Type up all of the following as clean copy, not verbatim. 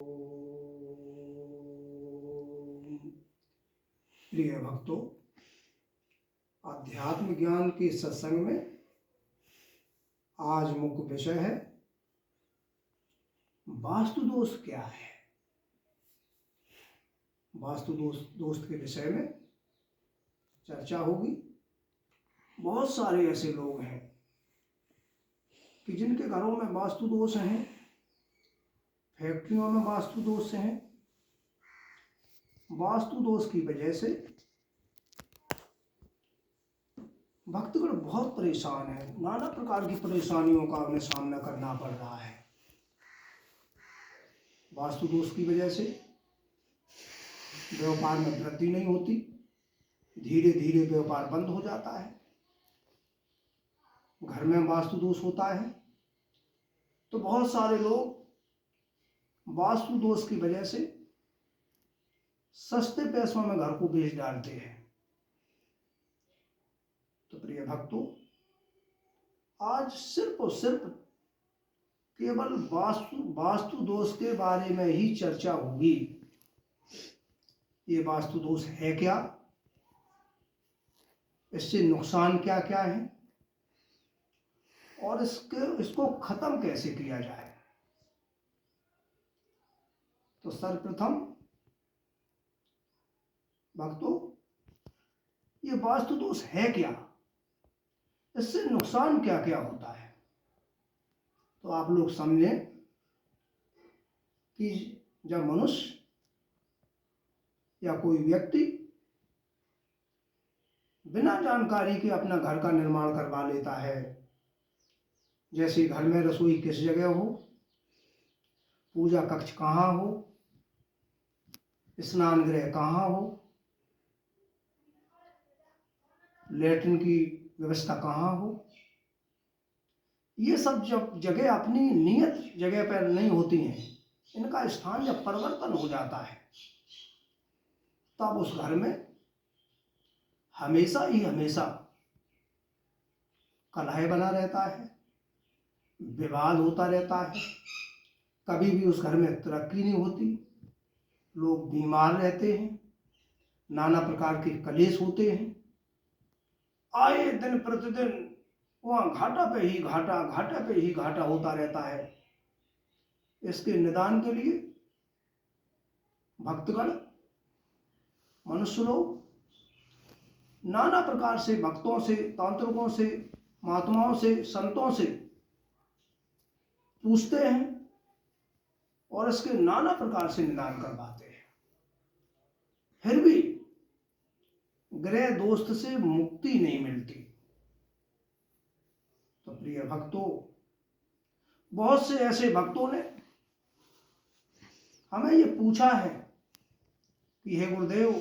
प्रिय भक्तों, अध्यात्म ज्ञान के सत्संग में आज मुख्य विषय है वास्तु दोष क्या है। वास्तु दोष के विषय में चर्चा होगी। बहुत सारे ऐसे लोग हैं कि जिनके घरों में वास्तु दोष हैं, फैक्ट्रियों में वास्तु दोष हैं। वास्तु दोष की वजह से भक्तगण बहुत परेशान है। नाना प्रकार की परेशानियों का उन्हें सामना करना पड़ रहा है। वास्तु दोष की वजह से व्यापार में वृद्धि नहीं होती, धीरे धीरे व्यापार बंद हो जाता है। घर में वास्तु दोष होता है तो बहुत सारे लोग वास्तु दोष की वजह से सस्ते पैसों में घर को बेच डालते हैं। तो प्रिय भक्तों, आज सिर्फ और सिर्फ केवल वास्तु दोष के बारे में ही चर्चा होगी। ये वास्तु दोष है क्या, इससे नुकसान क्या क्या है और इसको खत्म कैसे किया जाए। तो सर्वप्रथम भक्तों, ये वास्तु दोष है क्या, इससे नुकसान क्या क्या होता है, तो आप लोग समझें कि जब मनुष्य या कोई व्यक्ति बिना जानकारी के अपना घर का निर्माण करवा लेता है, जैसे घर में रसोई किस जगह हो, पूजा कक्ष कहाँ हो, स्नान गृह कहाँ हो, लैट्रिन की व्यवस्था कहाँ हो, ये सब जब जगह अपनी नियत जगह पर नहीं होती हैं, इनका स्थान जब परिवर्तन हो जाता है तब उस घर में हमेशा कलह बना रहता है, विवाद होता रहता है। कभी भी उस घर में तरक्की नहीं होती, लोग बीमार रहते हैं, नाना प्रकार के कलेश होते हैं। आए दिन प्रतिदिन वहाँ घाटा पे ही घाटा होता रहता है। इसके निदान के लिए भक्तगण, मनुष्य लोग नाना प्रकार से भक्तों से, तांत्रिकों से, महात्माओं से, संतों से पूछते हैं और इसके नाना प्रकार से निदान करवाते हैं। फिर भी ग्रह दोष से मुक्ति नहीं मिलती। तो प्रिय भक्तों, बहुत से ऐसे भक्तों ने हमें ये पूछा है कि हे गुरुदेव,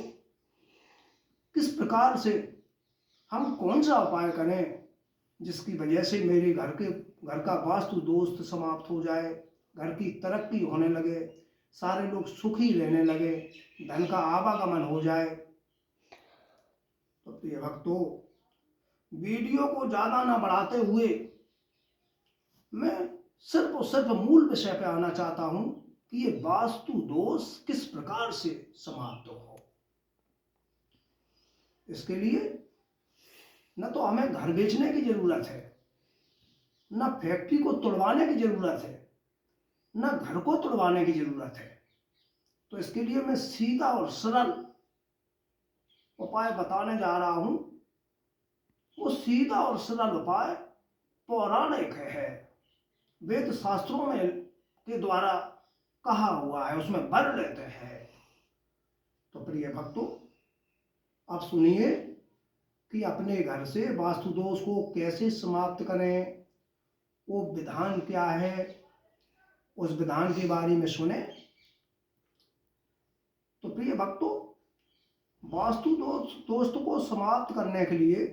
किस प्रकार से हम कौन सा उपाय करें जिसकी वजह से मेरे घर का वास्तु दोष समाप्त हो जाए, घर की तरक्की होने लगे, सारे लोग सुखी रहने लगे, धन का आवागमन हो जाए। तो प्रिय भक्तों, वीडियो को ज़्यादा ना बढ़ाते हुए मैं सिर्फ और सिर्फ मूल विषय पे आना चाहता हूं कि ये वास्तु दोष किस प्रकार से समाप्त हो। इसके लिए न तो हमें घर बेचने की जरूरत है, न फैक्ट्री को तोड़वाने की जरूरत है, न घर को तोड़वाने की जरूरत है। तो इसके लिए मैं सीधा और सरल उपाय बताने जा रहा हूं। वो सीधा और सरल उपाय पौराणिक है, वेद शास्त्रों में के द्वारा कहा हुआ है, उसमें वर्णित है। तो प्रिय भक्तों, आप सुनिए कि अपने घर से वास्तु दोष को कैसे समाप्त करें, वो विधान क्या है, उस विधान के बारे में सुने। तो प्रिय भक्तों, वास्तु दोष को समाप्त करने के लिए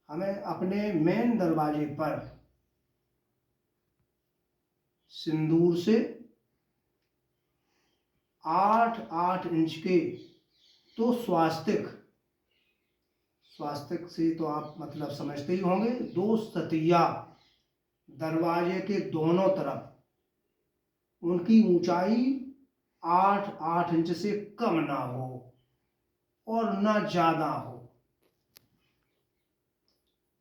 हमें अपने मेन दरवाजे पर सिंदूर से 8-8 इंच के तो स्वास्तिक से तो आप मतलब समझते ही होंगे, 2 सतिया दरवाजे के दोनों तरफ उनकी ऊंचाई 8 इंच से कम ना हो और ना ज्यादा हो।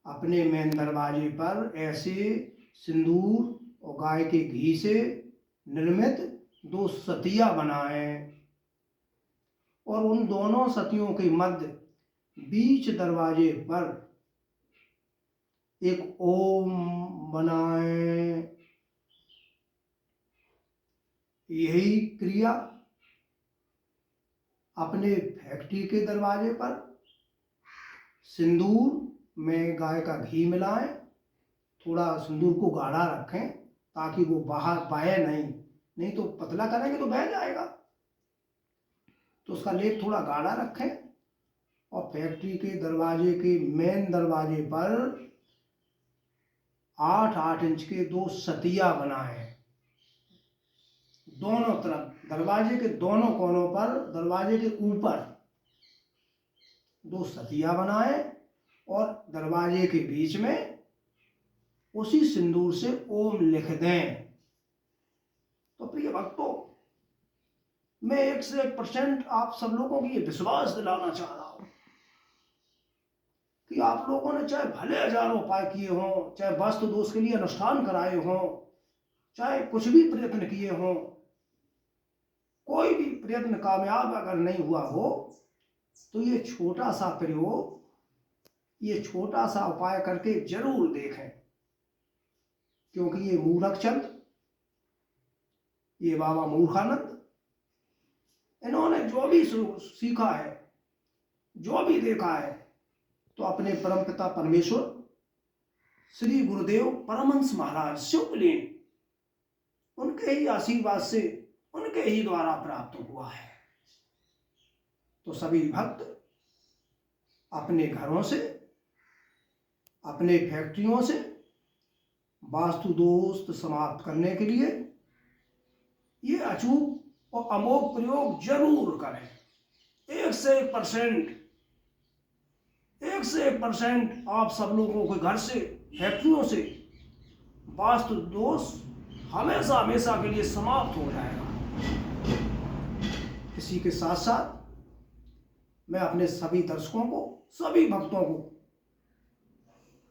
अपने मेन दरवाजे पर ऐसे सिंदूर और गाय के घी से निर्मित 2 सतिया बनाएं और उन दोनों सतियों के मध्य बीच दरवाजे पर एक ओम बनाएं। यही क्रिया अपने फैक्ट्री के दरवाजे पर सिंदूर में गाय का घी मिलाएं, थोड़ा सिंदूर को गाढ़ा रखें ताकि वो बाहर बहे नहीं तो पतला करेंगे तो बह जाएगा, तो उसका लेप थोड़ा गाढ़ा रखें और फैक्ट्री के दरवाजे के मेन दरवाजे पर 8 इंच के 2 सतिया बनाएं। दोनों तरफ दरवाजे के दोनों कोनों पर दरवाजे के ऊपर 2 सतिया बनाएं और दरवाजे के बीच में उसी सिंदूर से ओम लिख दें। तो प्रिय भक्तों, मैं 1 से 1% आप सब लोगों को ये विश्वास दिलाना चाह रहा हूं कि आप लोगों ने चाहे भले हजारों उपाय किए हों, चाहे वास्तु दोष के लिए अनुष्ठान कराए हों, चाहे कुछ भी प्रयत्न किए हों, कोई भी प्रयत्न कामयाब अगर नहीं हुआ हो तो ये छोटा सा प्रयोग, ये छोटा सा उपाय करके जरूर देखें। क्योंकि ये मूर्खचंद, ये बाबा मूर्खानंद, इन्होंने जो भी सीखा है, जो भी देखा है, तो अपने परमपिता परमेश्वर श्री गुरुदेव परमहंस महाराज शिवकुलीन, उनके ही आशीर्वाद से, उनके ही द्वारा प्राप्त हुआ है। तो सभी भक्त अपने घरों से, अपने फैक्ट्रियों से वास्तु दोष समाप्त करने के लिए ये अचूक और अमोघ प्रयोग जरूर करें। 1 से 1% आप सब लोगों के घर से, फैक्ट्रियों से वास्तु दोष हमेशा हमेशा के लिए समाप्त हो जाएगा। इसी के साथ साथ मैं अपने सभी दर्शकों को, सभी भक्तों को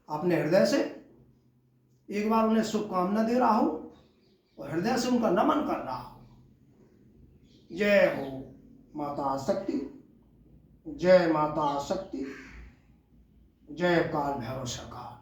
अपने हृदय से एक बार उन्हें शुभकामना दे रहा हूं और हृदय से उनका नमन कर रहा हूं। जय हो माता शक्ति, जय माता शक्ति, जय काल भैरव सरकार।